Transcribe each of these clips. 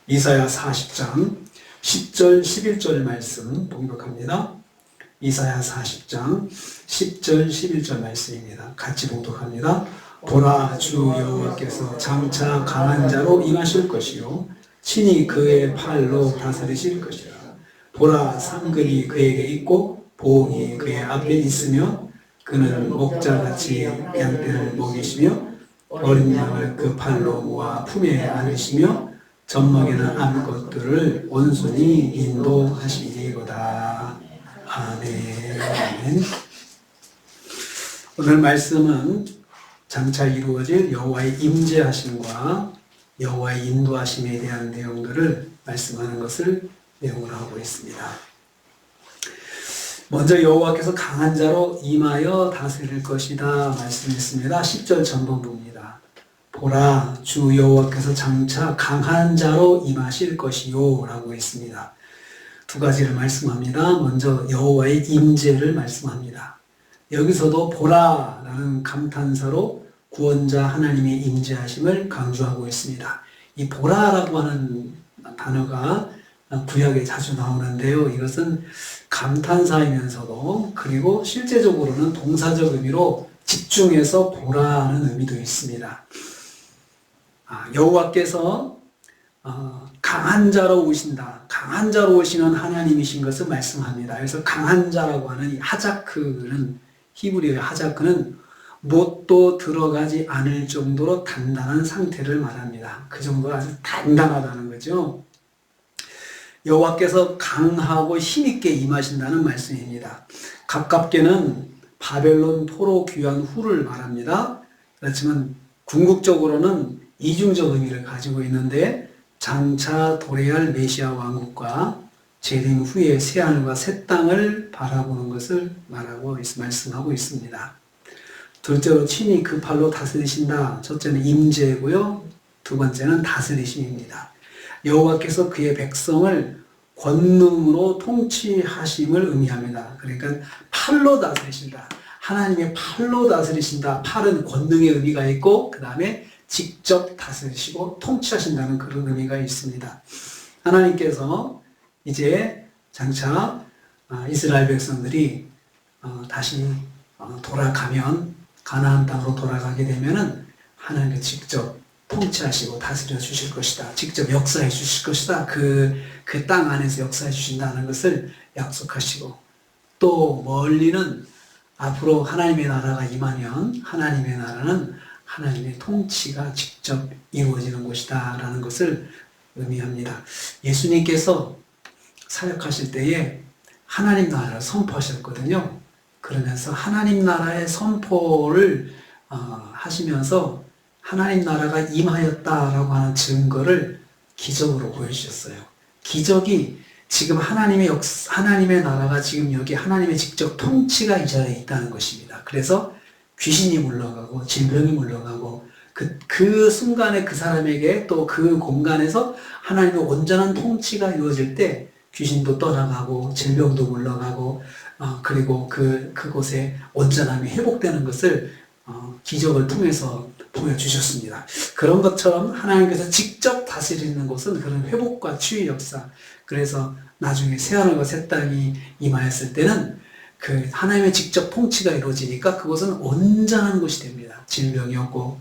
이사야 40장 10절 11절 말씀 봉독합니다. 이사야 40장 10절 11절 말씀입니다. 같이 봉독합니다. 보라, 주 여호와께서 장차 강한 자로 임하실 것이요 친히 그의 팔로 다스리실 것이라. 보라, 상근이 그에게 있고 보응이 그의 앞에 있으며 그는 목자같이 양떼를 먹이시며 어린 양을 그 팔로 모아 품에 안으시며 젖먹이는 암것들을 온순히 인도하시리로다. 아멘. 아멘. 오늘 말씀은 장차 이루어질 여호와의 임재하심과 여호와의 인도하심에 대한 내용들을 말씀하는 것을 내용으로 하고 있습니다. 먼저 여호와께서 강한 자로 임하여 다스릴 것이다 말씀했습니다. 10절 전반부입니다. 보라, 주 여호와께서 장차 강한 자로 임하실 것이요 라고 했습니다. 두 가지를 말씀합니다. 먼저 여호와의 임재를 말씀합니다. 여기서도 보라 라는 감탄사로 구원자 하나님의 임재하심을 강조하고 있습니다. 이 보라라고 하는 단어가 구약에 자주 나오는데요. 이것은 감탄사이면서도 그리고 실제적으로는 동사적 의미로 집중해서 보라는 의미도 있습니다. 여호와께서 강한 자로 오신다. 강한 자로 오시는 하나님이신 것을 말씀합니다. 그래서 강한 자라고 하는 이 하자크는 히브리어의 하자크는 못도 들어가지 않을 정도로 단단한 상태를 말합니다. 그 정도로 아주 단단하다는 거죠. 여호와께서 강하고 힘있게 임하신다는 말씀입니다. 가깝게는 바벨론 포로 귀환 후를 말합니다. 그렇지만 궁극적으로는 이중적 의미를 가지고 있는데 장차 도래할 메시아 왕국과 재림 후에 새하늘과 새 땅을 바라보는 것을 말씀하고 있습니다. 둘째로 친히 그 팔로 다스리신다. 첫째는 임재고요. 두 번째는 다스리심입니다. 여호와께서 그의 백성을 권능으로 통치하심을 의미합니다. 그러니까 팔로 다스리신다. 하나님의 팔로 다스리신다. 팔은 권능의 의미가 있고 그 다음에 직접 다스리시고 통치하신다는 그런 의미가 있습니다. 하나님께서 이제 장차 이스라엘 백성들이 다시 돌아가면 가나안 땅으로 돌아가게 되면은 하나님께서 직접 통치하시고 다스려 주실 것이다. 직접 역사해 주실 것이다. 그 땅 안에서 역사해 주신다는 것을 약속하시고 또 멀리는 앞으로 하나님의 나라가 임하면 하나님의 나라는 하나님의 통치가 직접 이루어지는 곳이다 라는 것을 의미합니다. 예수님께서 사역하실 때에 하나님 나라를 선포하셨거든요. 그러면서 하나님 나라의 선포를 하시면서 하나님 나라가 임하였다라고 하는 증거를 기적으로 보여주셨어요. 기적이 지금 하나님의 나라가 지금 여기 하나님의 직접 통치가 이 자리에 있다는 것입니다. 그래서 귀신이 물러가고 질병이 물러가고 그 순간에 그 사람에게 또 그 공간에서 하나님의 온전한 통치가 이루어질 때 귀신도 떠나가고 질병도 물러가고 그리고 그곳에 온전함이 회복되는 것을 기적을 통해서 보여주셨습니다. 그런 것처럼 하나님께서 직접 다스리는 곳은 그런 회복과 치유 역사, 그래서 나중에 새하늘과 새 땅이 임하였을 때는 그 하나님의 직접 통치가 이루어지니까 그곳은 온전한 곳이 됩니다. 질병이 없고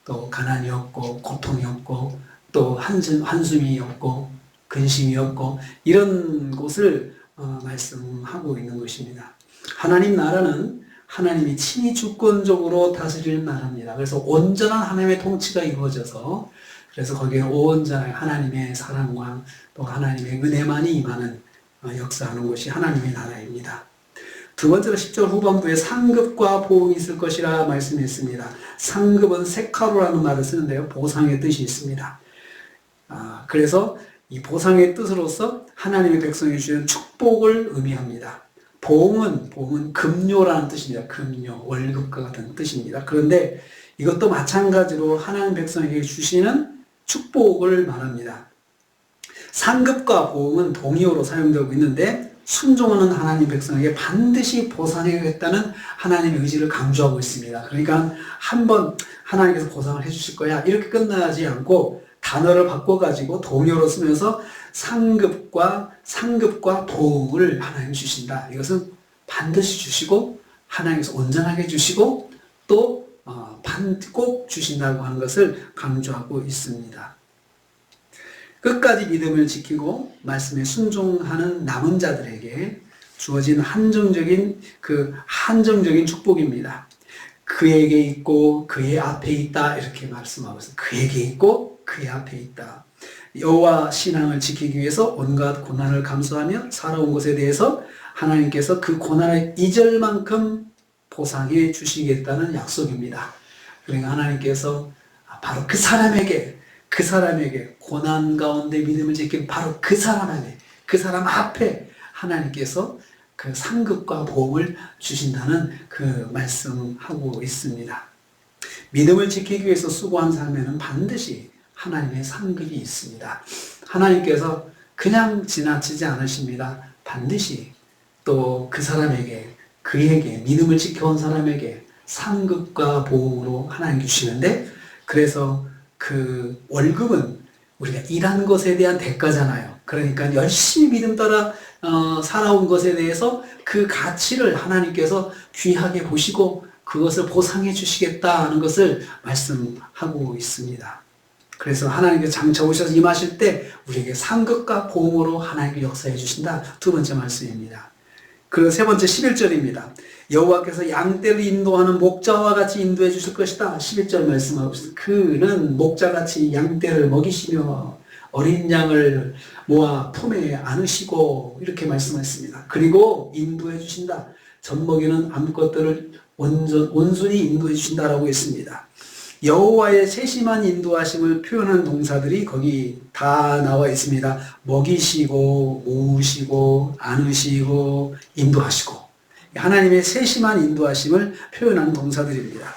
또 가난이 없고 고통이 없고 또 한숨이 없고 근심이 없고 이런 곳을 말씀하고 있는 것입니다. 하나님 나라는 하나님이 친히 주권적으로 다스리는 나라입니다. 그래서 온전한 하나님의 통치가 이루어져서 그래서 거기에 온전한 하나님의 사랑과 또 하나님의 은혜만이 임하는 역사하는 곳이 하나님의 나라입니다. 두 번째로 10절 후반부에 상급과 보응이 있을 것이라 말씀했습니다. 상급은 세카로라는 말을 쓰는데요. 보상의 뜻이 있습니다. 그래서 이 보상의 뜻으로서 하나님의 백성이 주는 축복을 의미합니다. 보응은 급료라는 뜻입니다. 급료, 월급과 같은 뜻입니다. 그런데 이것도 마찬가지로 하나님 백성에게 주시는 축복을 말합니다. 상급과 보응은 동의어로 사용되고 있는데 순종하는 하나님 백성에게 반드시 보상하겠다는 하나님의 의지를 강조하고 있습니다. 그러니까 한번 하나님께서 보상을 해주실 거야 이렇게 끝나지 않고 단어를 바꿔가지고 동요로 쓰면서 상급과 보응을 하나님 주신다. 이것은 반드시 주시고 하나님께서 온전하게 주시고 또 꼭 주신다고 하는 것을 강조하고 있습니다. 끝까지 믿음을 지키고 말씀에 순종하는 남은 자들에게 주어진 한정적인 축복입니다. 그에게 있고 그의 앞에 있다 이렇게 말씀하고 있습니다. 그에게 있고 그의 앞에 있다. 여호와 신앙을 지키기 위해서 온갖 고난을 감수하며 살아온 것에 대해서 하나님께서 그 고난을 잊을 만큼 보상해 주시겠다는 약속입니다. 그러니까 하나님께서 바로 그 사람에게 고난 가운데 믿음을 지킨 바로 그 사람 앞에 하나님께서 그 상급과 보응을 주신다는 그 말씀하고 있습니다. 믿음을 지키기 위해서 수고한 삶에는 반드시 하나님의 상급이 있습니다. 하나님께서 그냥 지나치지 않으십니다. 반드시 또 그 사람에게, 그에게, 믿음을 지켜온 사람에게 상급과 보응으로 하나님 주시는데, 그래서 그 월급은 우리가 일한 것에 대한 대가잖아요. 그러니까 열심히 믿음 따라 살아온 것에 대해서 그 가치를 하나님께서 귀하게 보시고 그것을 보상해 주시겠다는 것을 말씀하고 있습니다. 그래서 하나님께서 장차 오셔서 임하실 때 우리에게 상급과 보응으로 하나님께 역사해 주신다. 두 번째 말씀입니다. 그리고 세 번째 11절입니다. 여호와께서 양떼를 인도하는 목자와 같이 인도해 주실 것이다. 11절 말씀하고 있습니다. 그는 목자같이 양떼를 먹이시며 어린 양을 모아 품에 안으시고 이렇게 말씀했습니다. 그리고 인도해 주신다. 젖먹이는 암컷들을 온순히 인도해 주신다라고 했습니다. 여호와의 세심한 인도하심을 표현한 동사들이 거기 다 나와 있습니다. 먹이시고, 모으시고, 안으시고, 인도하시고. 하나님의 세심한 인도하심을 표현하는 동사들입니다.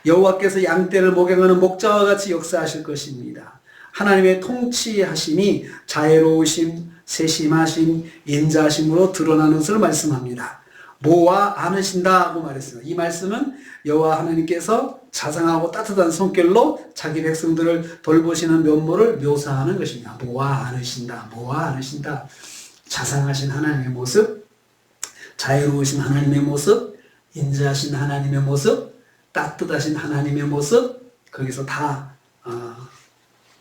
여호와께서 양떼를 목양하는 목자와 같이 역사하실 것입니다. 하나님의 통치하심이 자애로우심, 세심하심, 인자하심으로 드러나는 것을 말씀합니다. 모아 안으신다고 말했습니다. 이 말씀은 여호와 하나님께서 자상하고 따뜻한 손길로 자기 백성들을 돌보시는 면모를 묘사하는 것입니다. 모아 안으신다, 모아 안으신다. 자상하신 하나님의 모습, 자애로우신 하나님의 모습, 인자하신 하나님의 모습, 따뜻하신 하나님의 모습, 거기서 다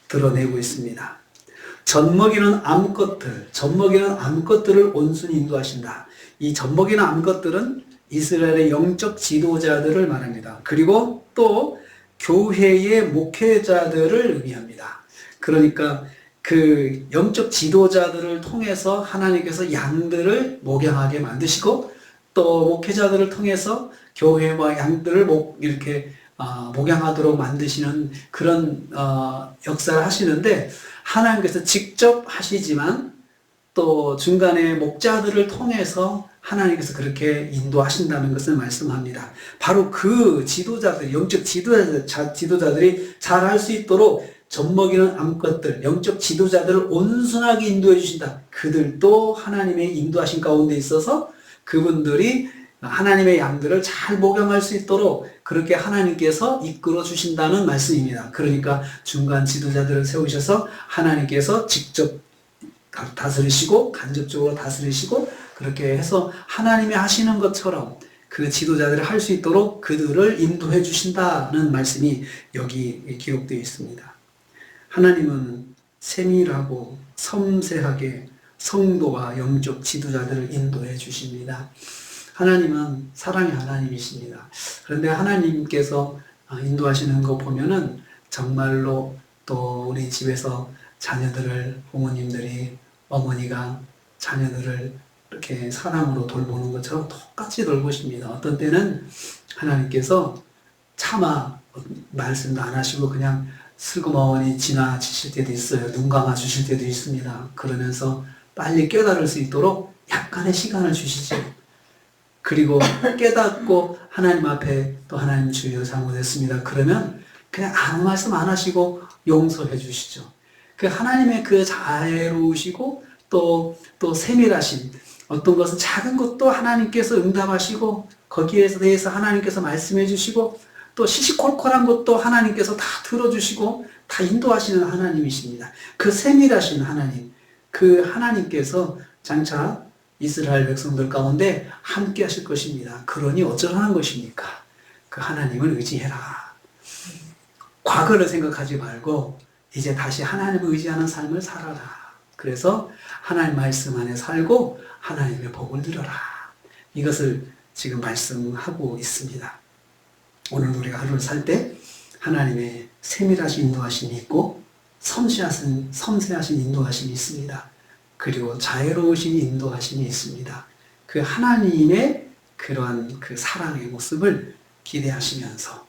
드러내고 있습니다. 젖먹이는 암컷들을 온순히 인도하신다. 이 젖먹이는 암컷들은 이스라엘의 영적 지도자들을 말합니다. 그리고 또 교회의 목회자들을 의미합니다. 그러니까 그 영적 지도자들을 통해서 하나님께서 양들을 목양하게 만드시고 또 목회자들을 통해서 교회와 양들을 이렇게 목양하도록 만드시는 그런 역사를 하시는데, 하나님께서 직접 하시지만 또 중간에 목자들을 통해서 하나님께서 그렇게 인도하신다는 것을 말씀합니다. 바로 그 지도자들, 영적 지도자들이 잘 할 수 있도록 젖먹이는 암컷들, 영적 지도자들을 온순하게 인도해 주신다. 그들도 하나님의 인도하신 가운데 있어서 그분들이 하나님의 양들을 잘 목양할 수 있도록 그렇게 하나님께서 이끌어 주신다는 말씀입니다. 그러니까 중간 지도자들을 세우셔서 하나님께서 직접 다스리시고 간접적으로 다스리시고 그렇게 해서 하나님이 하시는 것처럼 그 지도자들이 할 수 있도록 그들을 인도해 주신다는 말씀이 여기 기록되어 있습니다. 하나님은 세밀하고 섬세하게 성도와 영적 지도자들을 인도해 주십니다. 하나님은 사랑의 하나님이십니다. 그런데 하나님께서 인도하시는 거 보면은 정말로 또 우리 집에서 자녀들을 부모님들이, 어머니가 자녀들을 이렇게 사랑으로 돌보는 것처럼 똑같이 돌보십니다. 어떤 때는 하나님께서 차마 말씀도 안 하시고 그냥 슬그머니 지나치실 때도 있어요. 눈 감아 주실 때도 있습니다. 그러면서 빨리 깨달을 수 있도록 약간의 시간을 주시죠. 그리고 깨닫고 하나님 앞에 또 하나님 주여 잘못했습니다. 그러면 그냥 아무 말씀 안 하시고 용서해 주시죠. 그 하나님의 그 자애로우시고 또 세밀하신 어떤 것은 작은 것도 하나님께서 응답하시고 거기에 대해서 하나님께서 말씀해 주시고 또 시시콜콜한 것도 하나님께서 다 들어주시고 다 인도하시는 하나님이십니다. 그 세밀하신 하나님, 그 하나님께서 장차 이스라엘 백성들 가운데 함께 하실 것입니다. 그러니 어쩌라는 것입니까? 그 하나님을 의지해라. 과거를 생각하지 말고 이제 다시 하나님을 의지하는 삶을 살아라. 그래서 하나님 말씀 안에 살고 하나님의 복을 누려라. 이것을 지금 말씀하고 있습니다. 오늘 우리가 하루를 살 때 하나님의 세밀하신 인도하심이 있고 섬세하신 인도하심이 있습니다. 그리고 자애로우신 인도하심이 있습니다. 그 하나님의 그러한 그 사랑의 모습을 기대하시면서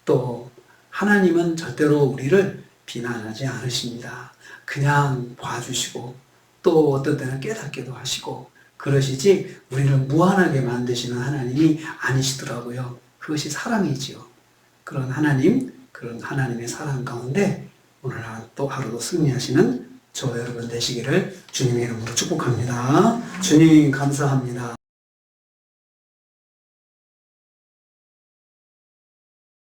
또 하나님은 절대로 우리를 비난하지 않으십니다. 그냥 봐주시고 또 어떤 때는 깨닫게도 하시고 그러시지 우리를 무한하게 만드시는 하나님이 아니시더라고요. 그것이 사랑이지요. 그런 하나님, 그런 하나님의 사랑 가운데 오늘 또 하루도 승리하시는 저와 여러분 되시기를 주님의 이름으로 축복합니다. 주님 감사합니다.